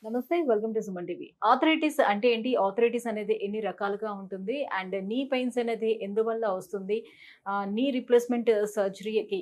నమస్తే. Welcome to Suman TV. Arthritis అంటే ఏంటి? ఆర్థరైటిస్ అనేది ఎన్ని రకాలుగా ఉంటుంది? అండ్ నీ పెయిన్స్ అనేది ఎందువల్ల వస్తుంది? నీ రిప్లేస్‌మెంట్ సర్జరీకి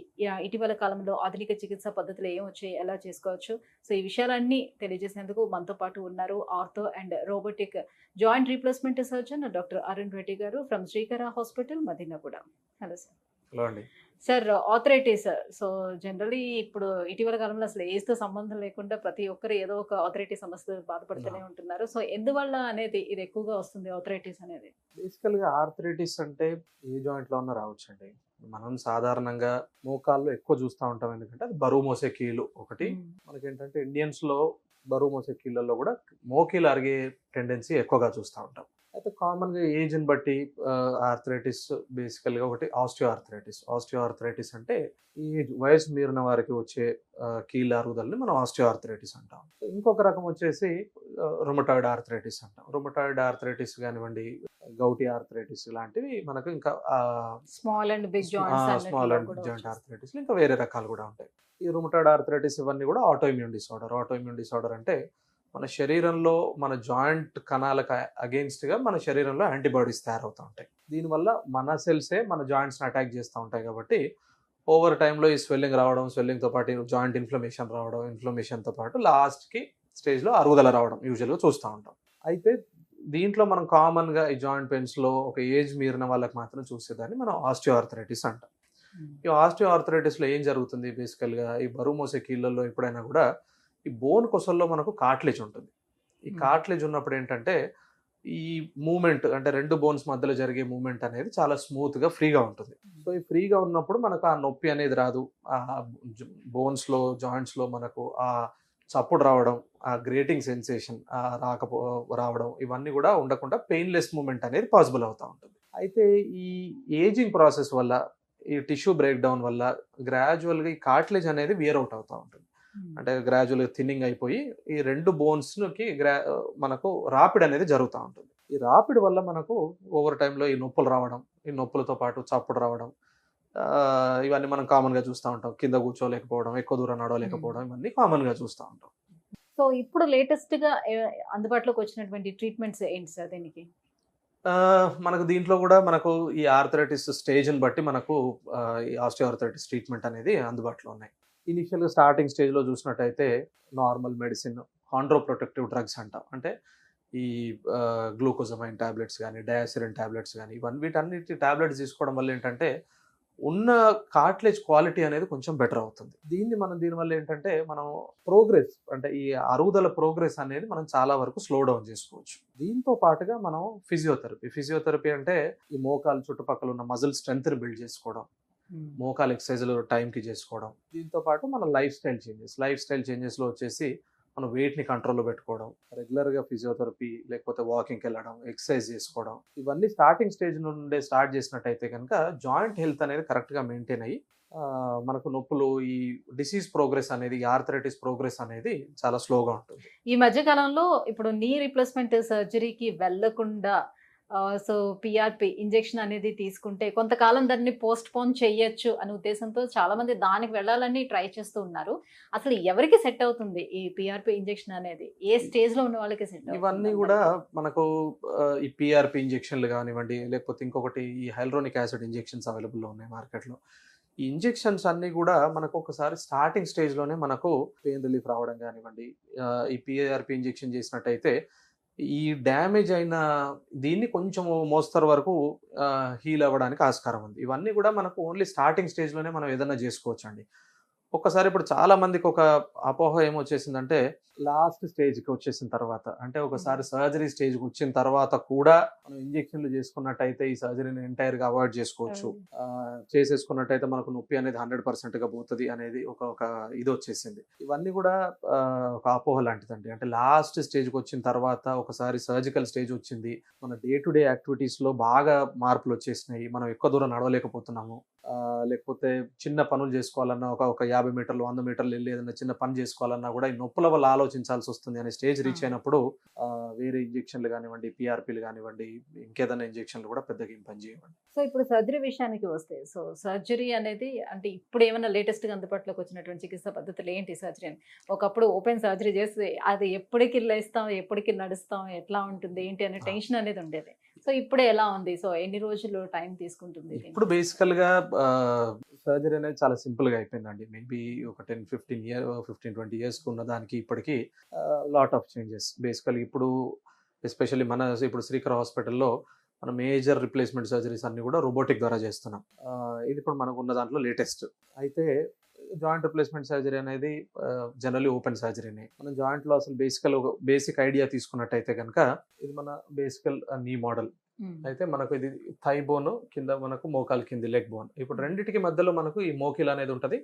ఇటీవల కాలంలో ఆధునిక చికిత్సా పద్ధతులు ఏమొచ్చాయి? ఎలా చేసుకోవచ్చు? సో, ఈ విషయాలన్నీ తెలియజేసేందుకు మనతో పాటు ఉన్నారు ortho and robotic joint replacement surgeon doctor Arun Reddy గారు from Srikara hospital, Madinaguda. Hello sir. Hello అండి. Sir, arthritis. సో, జనరల్లీ ఇప్పుడు ఇటీవల కాలంలో అసలు ఏజ్‌తో సంబంధం లేకుండా ప్రతి ఒక్కరు ఏదో ఒక ఆర్థరైటిస్ సమస్యతో బాధపడుతూనే ఆ! ఉంటున్నారు. సో, ఎందువల్ల అనేది ఇది ఎక్కువగా వస్తుంది ఆర్థరైటిస్ అనేది? బేసికల్‌గా ఆర్థరైటిస్ అంటే ఏ జాయింట్‌లో అన్నా రావచ్చండి. మనం సాధారణంగా మోకాళ్ళు ఎక్కువ చూస్తా ఉంటాం. ఎందుకంటే అది బరువు మోసే కీలు ఒకటి. హ్మ్. మనకేంటంటే ఇండియన్స్‌లో బరువు మోసే కీళ్ళల్లో గూడా మోకీలు అరిగే టెండెన్సీ ఎక్కువగా చూస్తా ఉంటాం. అయితే కామన్‌గా ఏజ్‌ని బట్టి ఆర్థరైటిస్ బేసికల్‌గా ఒకటి ఆస్టియో ఆర్థరైటిస్. ఆస్టియో ఆర్థరైటిస్ అంటే ఈ వయసు మీరిన వారికి వచ్చే కీళ్ళ అరుగుదలని మనం ఆస్టియో ఆర్థరైటిస్ అంటాం. ఇంకొక రకం వచ్చేసి రుమటాయిడ్ ఆర్థరైటిస్ అంటాం. రుమటాయిడ్ ఆర్థరైటిస్ గానివ్వండి, గౌటీ ఆర్థరైటిస్ ఇలాంటివి మనకు ఇంకా small and big joints small అన్నిటిలో అండ్ కూడా జాయింట్ వచ్చేస్తాయి. ఆర్థరైటిస్‌లో ఇంకా వేరే రకాలు గూడా ఉంటాయి. ఈ రుమటాయిడ్ ఆర్థరైటిస్ ఇవన్నీ గూడా ఆటోఇమ్యూన్ డిసార్డర్. ఆటోఇమ్యూన్ డిసార్డర్ అంటే మన శరీరంలో మన జాయింట్ కణాలకు అగెయిన్స్ట్‌గా మన శరీరంలో యాంటీబాడీస్ తయారవుతా ఉంటాయి. దీనివల్ల మన సెల్సే మన జాయింట్స్‌ని అటాక్ చేస్తా ఉంటాయి కాబట్టి ఓవర్ టైమ్‌లో ఈ స్వెల్లింగ్ రావడం, స్వెల్లింగ్‌తో పాటు జాయింట్ ఇన్‌ఫ్లమేషన్ రావడం, ఇన్‌ఫ్లమేషన్‌తో పాటు లాస్ట్‌కి స్టేజ్‌లో అరుగుదల రావడం యూజువల్‌గా చూస్తా ఉంటాం. అయితే దీంట్లో మనం కామన్‌గా ఈ జాయింట్ పెయిన్స్‌లో ఒక ఏజ్ మీరిన వాళ్ళకి మాత్రం చూసేదాన్ని మనం ఆస్టియో ఆర్థరైటిస్ అంటాం. హ్మ్. ఈ ఆస్టియో ఆర్థరైటిస్‌లో ఏం జరుగుతుంది బేసికల్‌గా ఈ బరువు మోసే కీళ్ళల్లో ఎప్పుడైనా గూడా ఈ బోన్ కొసల్లో మనకు కార్టిలేజ్ ఉంటుంది. ఈ హ్మ్. కార్టిలేజ్ ఉన్నప్పుడు ఏంటంటే ఈ మూవ్‌మెంట్ అంటే 2 బోన్స్ మధ్యలో జరిగే మూవ్‌మెంట్ అనేది చాలా స్మూత్‌గా, ఫ్రీగా ఉంటుంది. సో, ఈ ఫ్రీగా ఉన్నప్పుడు మనకు ఆ నొప్పి అనేది రాదు. జ బోన్స్‌లో, జాయింట్స్‌లో మనకు ఆ చప్పుడు రావడం, ఆ గ్రేటింగ్ సెన్సేషన్ రావడం ఇవన్నీ గూడా ఉండకుండా పెయిన్‌లెస్ మూవ్‌మెంట్ అనేది పాసిబుల్ అవుతా ఉంటుంది. అయితే ఈ ఏజింగ్ ప్రాసెస్ వల్ల, ఈ టిష్యూ బ్రేక్ డౌన్ వల్ల గ్రాడ్యుయల్‌గా ఈ కార్టిలేజ్ అనేది వియర్ ఔట్ అవుతా ఉంటుంది. హ్మ్. అంటే గ్రాడ్యుయల్‌గా థిన్నింగ్ అయిపోయి ఈ 2 బోన్స్‌కి మనకు రాపిడి అనేది జరుగుతా ఉంటుంది. ఈ రాపిడి వల్ల మనకు ఓవర్ టైమ్‌లో ఈ నొప్పులు రావడం, ఈ నొప్పులతో పాటు చప్పుడు రావడం, ఇవన్నీ మనం కామన్‌గా చూస్తా ఉంటాం. కింద కూర్చోలేకపోవడం, ఎక్కువ దూరం హ్మ్. నడవలేకపోవడం ఇవన్నీ కామన్‌గా చూస్తా ఉంటాం. సో, ఇప్పుడు లేటెస్ట్‌గా అందుబాటులోకి వచ్చినటువంటి ట్రీట్మెంట్స్ ఏంటి సార్ దీనికి? మనకు దీంట్లో గూడా మనకు ఈ ఆర్థరైటిస్ స్టేజ్‌ని బట్టి మనకు ఈ ఆస్టియో ఆర్థరైటిస్ ట్రీట్మెంట్ అనేది అందుబాటులో ఉన్నాయి. ఇనీషియల్‌గా స్టార్టింగ్ స్టేజ్‌లో చూసినట్టయితే normal medicine, chondro protective drugs అంటాం. అంటే ఈ గ్లూకోజమైన్ టాబ్లెట్స్ గాని, డయాసిరిన్ టాబ్లెట్స్ గాని వీటన్నిటి టాబ్లెట్స్ తీసుకోవడం వల్ల ఏంటంటే ఉన్న కార్టిలేజ్ క్వాలిటీ అనేది కొంచెం బెటర్ అవుతుంది. దీనివల్ల ఏంటంటే మనం ప్రోగ్రెస్ అంటే ఈ అరుగుదల ప్రోగ్రెస్ అనేది మనం చాలా వరకు స్లో డౌన్ చేసుకోవచ్చు. దీంతో పాటుగా మనం ఫిజియోథెరపీ అంటే ఈ మోకాలు చుట్టుపక్కల ఉన్న మజిల్ స్ట్రెంగ్త్‌ని బిల్డ్ చేసుకోవడం. హ్మ్. మోకాలు ఎక్సర్‌సైజులు టైంకి చేసుకోవడం. దీంతో పాటు మన లైఫ్ స్టైల్ చేంజెస్‌లో వచ్చేసి మనం వెయిట్‌ని కంట్రోల్‌లో పెట్టుకోవడం. రెగ్యులర్‌గా ఫిజియోథెరపీ లేకపోతే వాకింగ్‌కెళ్ళడం, ఎక్సర్‌సైజ్ చేసుకోవడం. ఇవన్నీ స్టార్టింగ్ స్టేజ్ నుండే స్టార్ట్ చేసినట్టయితే గనుక జాయింట్ హెల్త్ అనేది కరెక్ట్‌గా మెయింటైన్ అయ్యి మనకు నొప్పులు ఈ డిసీజ్ ప్రోగ్రెస్ అనేది, ఈ ఆర్థరైటిస్ ప్రోగ్రెస్ అనేది చాలా స్లోగా ఉంటుంది. ఈ మధ్య కాలంలో ఇప్పుడు నీ రీప్లేస్‌మెంట్ సర్జరీకి వెళ్ళకుండా సో, పీఆర్‌పీ ఇంజెక్షన్ అనేది తీసుకుంటే కొంతకాలం దాన్ని పోస్ట్‌పోన్ చేయొచ్చు అనే ఉద్దేశంతో చాలామంది దానికి వెళ్ళాలని ట్రై చేస్తూ ఉన్నారు. అసలు ఎవరికి సెట్ అవుతుంది ఈ పీఆర్‌పీ ఇంజెక్షన్ అనేది? ఏ స్టేజ్‌లో ఉన్న వాళ్ళకి సెట్ అవుతుంది ఇవన్నీ గూడా అందరికి? మనకు ఈ పీఆర్‌పీ ఇంజెక్షన్‌లు గానివ్వండి, లేకపోతే ఇంకొకటి ఈ హైల్రోనిక్ యాసిడ్ ఇంజెక్షన్స్ అవైలబుల్‌లో ఉన్నాయి మార్కెట్‌లో. ఈ ఇంజెక్షన్స్ అన్నీ గూడా మనకు ఒకసారి స్టార్టింగ్ స్టేజ్‌లోనే మనకు పెయిన్ రిలీఫ్ రావడం గానివ్వండి, ఈ పీఆర్‌పీ ఇంజెక్షన్ చేసినట్టయితే ఈ డ్యామేజ్ అయిన దీన్ని కొంచెం మోస్తరు వరకు హీల్ అవ్వడానికి ఆస్కారం ఉంది. ఇవన్నీ గూడా మనకు ఓన్లీ స్టార్టింగ్ స్టేజ్‌లోనే మనం ఏదన్నా జేసుకోవచ్చండి. ఒక్కసారి ఇప్పుడు చాలా మందికి ఒక అపోహ ఏమొచ్చేసిందంటే, లాస్ట్ స్టేజ్‌కి వచ్చేసిన తర్వాత, అంటే హ్మ్. ఒకసారి సర్జరీ స్టేజ్‌కొచ్చిన తర్వాత కూడా మనం ఇంజెక్షన్‌లు చేసుకున్నట్టయితే ఈ సర్జరీని ఎంటైర్‌గా అవాయిడ్ చేసుకోవచ్చు. అవును. చేసేసుకున్నట్టయితే మనకు నొప్పి అనేది 100%గా పోతది అనేది ఒక ఇదొచ్చేసింది. ఇవన్నీ గూడా ఒక అపోహ లాంటిదండి. అంటే లాస్ట్ స్టేజ్‌కొచ్చిన తర్వాత ఒకసారి సర్జికల్ స్టేజొచ్చింది. మన డే టు డే యాక్టివిటీస్‌లో బాగా మార్పులొచ్చేసినాయి. మనం ఎక్కువ దూరం నడవలేకపోతున్నాము. లేకపోతే చిన్న పనులు చేసుకోవాలన్నా ఒక 50 మీటర్లు 100 మీటర్లు వెళ్ళి ఏదైనా చిన్న పని చేసుకోవాలన్నా కూడా ఈ నొప్పుల వల్ల ఆలోచించాల్సి వస్తుంది అనే స్టేజ్ రీచ్ అయినప్పుడు వేరే ఇంజెక్షన్లు కానివ్వండి, పిఆర్పీలు కానివ్వండి, ఇంకేదైనా ఇంజెక్షన్లు కూడా పెద్దగా ఏం పని చేయవండి. సో ఇప్పుడు సర్జరీ విషయానికి వస్తే, సో సర్జరీ అనేది అంటే ఇప్పుడు ఏమైనా లేటెస్ట్గా అందుబాటులోకి వచ్చినటువంటి చికిత్సా పద్ధతులు ఏంటి సర్జరీ అని? ఒకప్పుడు ఓపెన్ సర్జరీ చేస్తే అది ఎప్పటికి లేస్తాం, ఎప్పటికి నడుస్తాం, ఎట్లా ఉంటుంది ఏంటి అనే టెన్షన్ అనేది ఉండేది. సో ఇప్పుడు ఎలా ఉంది? సో ఎన్ని రోజులు టైం తీసుకుంటుంది? ఇప్పుడు బేసికల్ గా సర్జరీ అనేది చాలా సింపుల్ గా అయిపోయిందండి. మేబీ ఒక 15-20 ఇయర్స్ ఉన్న దానికి ఇప్పటికి లాట్ ఆఫ్ చేంజెస్. బేసికల్ ఇప్పుడు ఎస్పెషల్లీ ఇప్పుడు శ్రీకర్ హాస్పిటల్లో మన మేజర్ రిప్లేస్మెంట్ సర్జరీస్ అన్ని కూడా రోబోటిక్ ద్వారా చేస్తున్నాం. ఇది ఇప్పుడు మనకు ఉన్న దాంట్లో లేటెస్ట్. అయితే జాయింట్ రిప్లేస్మెంట్ సర్జరీ అనేది జనరల్లీ ఓపెన్ సర్జరీనే. మనం జాయింట్లో అసలు బేసిక్ ఐడియా తీసుకున్నట్టయితే కనుక ఇది మన బేసికల్ నీ మోడల్. అయితే మనకు ఇది థై బోన్ కింద, మనకు మోకాలు కింది లెగ్ బోన్. ఇప్పుడు రెండింటికి మధ్యలో మనకు ఈ మోకిల్ అనేది ఉంటుంది.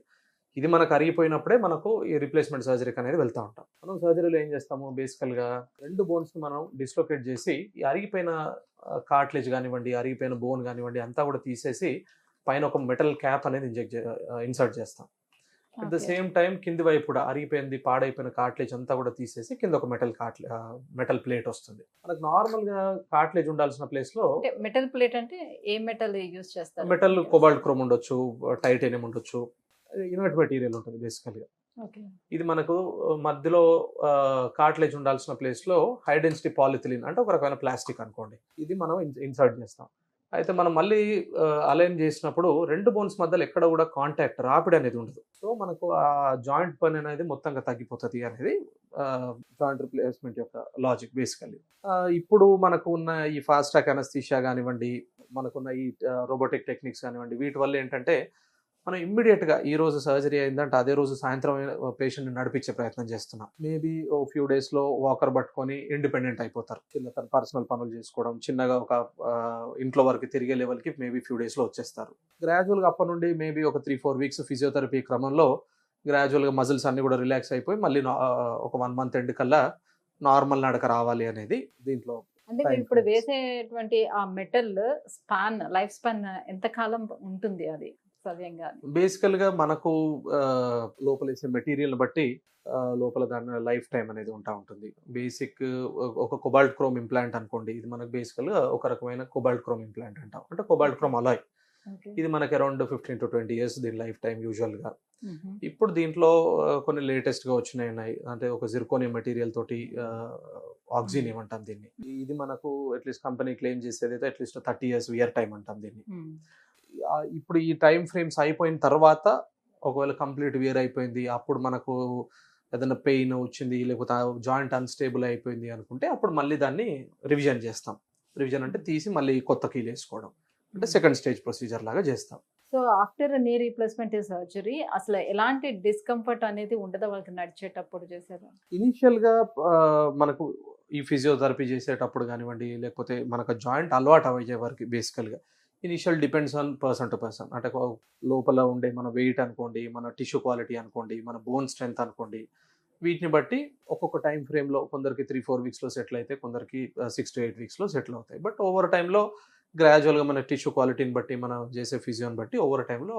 ఇది మనకు అరిగిపోయినప్పుడే మనకు ఈ రిప్లేస్మెంట్ సర్జరీకి అనేది వెళ్తూ ఉంటాం. మనం సర్జరీలో ఏం చేస్తాము, బేసికల్గా 2 బోన్స్ని మనం డిస్లొకేట్ చేసి ఈ అరిగిపోయిన కార్ట్లేజ్ కానివ్వండి, అరిగిపోయిన బోన్ కానివ్వండి అంతా కూడా తీసేసి పైన ఒక మెటల్ క్యాప్ అనేది ఇన్సర్ట్ చేస్తాం. అట్ ద సేమ్ టైం కింది వైపు కూడా అరిగిపోయింది, పాడైపోయిన కార్ట్లేజ్ అంతా కూడా తీసేసి కింద ఒక మెటల్ ప్లేట్ వస్తుంది. మనకు నార్మల్ గా కార్ట్లేజ్ ఉండాల్సిన ప్లేస్ లో మెటల్ ప్లేట్ అంటే ఏ మెటల్ యూజ్ చేస్తారు? మెటల్ కోబాల్ట్ క్రోమ్ ఉండొచ్చు, టైటానియం ఉండొచ్చు, ఇన్వర్ట్ మెటీరియల్ ఉంటుంది బేసికల్గా. ఇది మనకు మధ్యలో కార్ట్లేజ్ ఉండాల్సిన ప్లేస్ లో హై డెన్సిటీ పాలిథిలిన్ అంటే ఒక రకమైన ప్లాస్టిక్ అనుకోండి, ఇది మనం ఇన్సర్ట్ చేస్తాం. అయితే మనం మళ్ళీ అలైన్ చేసినప్పుడు 2 బోన్స్ మధ్యలో ఎక్కడ కూడా కాంటాక్ట్ రాపిడ్ అనేది ఉండదు. సో మనకు ఆ జాయింట్ పని అనేది మొత్తంగా తగ్గిపోతుంది అనేది జాయింట్ రిప్లేస్మెంట్ యొక్క లాజిక్ బేసికల్లీ. ఇప్పుడు మనకు ఉన్న ఈ ఫాస్ట్ ట్రాక్ అనస్థీషియా కానివ్వండి, మనకున్న ఈ రోబోటిక్ టెక్నిక్స్ కానివ్వండి, వీటి వల్ల ఏంటంటే మనం ఇమ్మీడియట్గా ఈ రోజు సర్జరీ అయిందంటే అదే రోజు సాయంత్రం పేషెంట్ని నడిపించే ప్రయత్నం చేస్తున్నాం. మేబీ ఓ ఫ్యూ డేస్లో వాకర్ పట్టుకొని ఇండిపెండెంట్ అయిపోతారు. తన పర్సనల్ పనులు చేసుకోవడం, చిన్నగా ఒక ఇంట్లో వరకు తిరిగే లెవెల్కి మేబీ ఫ్యూ డేస్లో వచ్చేస్తారు. గ్రాడ్యువల్గా అప్పటి నుండి మేబీ ఒక 3-4 వీక్స్ ఫిజియోథెరపీ క్రమంలో గ్రాడ్యువల్గా మజిల్స్ అన్ని కూడా రిలాక్స్ అయిపోయి మళ్ళీ ఒక 1 మంత్ ఎండ్ కల్లా నార్మల్ నడక రావాలి అనేది దీంట్లో. అంటే మీరు ఇప్పుడు వేసేటువంటి ఆ మెటల్ లైఫ్ స్పాన్ ఎంత కాలం ఉంటుంది? అది బేసికల్ గా మనకు లోపల వేసే మెటీరియల్ బట్టి లోపల దాని లైఫ్ టైం అనేది ఉంటుంది. బేసిక్ ఒక కొబాల్ట్ క్రోమ్ ఇంప్లాంట్ అనుకోండి, ఇది మనకు బేసికల్ గా ఒక రకమైన కొబాల్ట్ క్రోమ్ ఇంప్లాంట్ అంటాం, అంటే కొబాల్ట్ క్రోమ్ అలాయ్. ఇది మనకి అరౌండ్ 15-20 ఇయర్స్ దీని లైఫ్ టైం యూజువల్ గా. ఇప్పుడు దీంట్లో కొన్ని లేటెస్ట్ గా వచ్చినాయి, అంటే ఒక జిర్కోనియం మెటీరియల్ తోటి ఆక్సిజన్ ఏమంటాం దీన్ని. ఇది మనకు అట్లీస్ట్ కంపెనీ క్లెయిమ్ చేసేది అయితే అట్లీస్ట్ 30 ఇయర్స్ వియర్ టైం అంటాం దీన్ని. ఇప్పుడు ఈ టైం ఫ్రేమ్స్ అయిపోయిన తర్వాత ఒకవేళ కంప్లీట్ వేర్ అయిపోయింది, అప్పుడు మనకు ఏదైనా పెయిన్ వచ్చింది లేకపోతే జాయింట్ అన్స్టేబుల్ అయిపోయింది అనుకుంటే అప్పుడు మళ్ళీ దాన్ని రివిజన్ చేస్తాం. రివిజన్ అంటే తీసి మళ్ళీ కొత్త కీలు వేసుకోవడం, అంటే సెకండ్ స్టేజ్ ప్రొసీజర్ లాగా చేస్తాం. So after knee replacement surgery అసలు ఎలాంటి డిస్కంఫర్ట్ అనేది ఉండదా వాళ్ళకి నడిచేటప్పుడు చేసేదా? ఇనిషియల్గా మనకు ఈ ఫిజియోథెరపీ చేసేటప్పుడు కానివ్వండి, లేకపోతే మనకు జాయింట్ అలవాటు అయ్యే వరకు బేసికల్గా initial depends on person to person. అంటే లోపల ఉండే మన వెయిట్ అనుకోండి, మన టిష్యూ క్వాలిటీ అనుకోండి, మన బోన్ స్ట్రెంత్ అనుకోండి, వీటిని బట్టి ఒక్కొక్క టైం ఫ్రేమ్లో కొందరికి 3-4 వీక్స్లో సెటిల్ అయితే, కొందరికి 6-8 వీక్స్లో సెటిల్ అవుతాయి. బట్ ఓవర్ టైంలో గ్రాడ్యువల్గా మన టిష్యూ క్వాలిటీని బట్టి, మనం చేసే ఫిజియోని బట్టి ఓవర్ టైంలో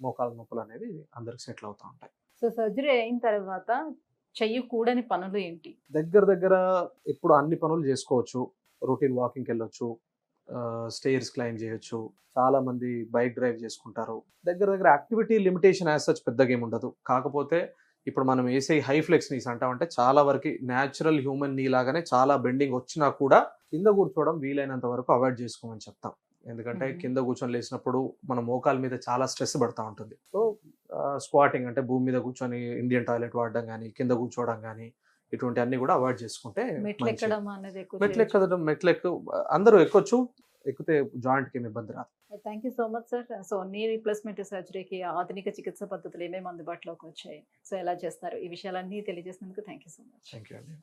మోకాల నొప్పులు అనేవి అందరికి సెటిల్ అవుతూ ఉంటాయి. సో సర్జరీ అయిన తర్వాత చెయ్యకూడని పనులు ఏంటి? దగ్గర ఇప్పుడు అన్ని పనులు చేసుకోవచ్చు. రొటీన్ వాకింగ్కి వెళ్ళొచ్చు, స్టేర్స్ క్లైంబ్ చేయొచ్చు, చాలా మంది బైక్ డ్రైవ్ చేసుకుంటారు. దగ్గర యాక్టివిటీ లిమిటేషన్ యాజ్ సచ్ పెద్దగా ఏమి ఉండదు. కాకపోతే ఇప్పుడు మనం వేసే హై ఫ్లెక్స్ నీస్ అంటామంటే చాలా వరకు న్యాచురల్ హ్యూమన్ నీ లాగానే చాలా బెండింగ్ వచ్చినా కూడా కింద కూర్చోవడం వీలైనంత వరకు అవాయిడ్ చేసుకోమని చెప్తాం. ఎందుకంటే కింద కూర్చొని లేచినప్పుడు మన మోకాల మీద చాలా స్ట్రెస్ పడుతూ ఉంటుంది. సో స్క్వాటింగ్ అంటే భూమి మీద కూర్చొని ఇండియన్ టాయిలెట్ వాడడం కానీ, కింద కూర్చోవడం కానీ, ఇటువంటి అన్ని కూడా అవాయిడ్ చేసుకుంటే మెట్లు అందరూ ఎక్కొచ్చు, ఎక్కితే జాయింట్ కి ఇబ్బంది రాదు. Thank you so much sir. So knee replacement సర్జరీకి ఆధునిక చికిత్స పద్ధతులు ఏమేమి అందుబాటులోకి వచ్చాయి, సో ఎలా చేస్తారు, ఈ విషయాలన్నీ తెలియజేసినందుకు thank you so much. Thank you అండి.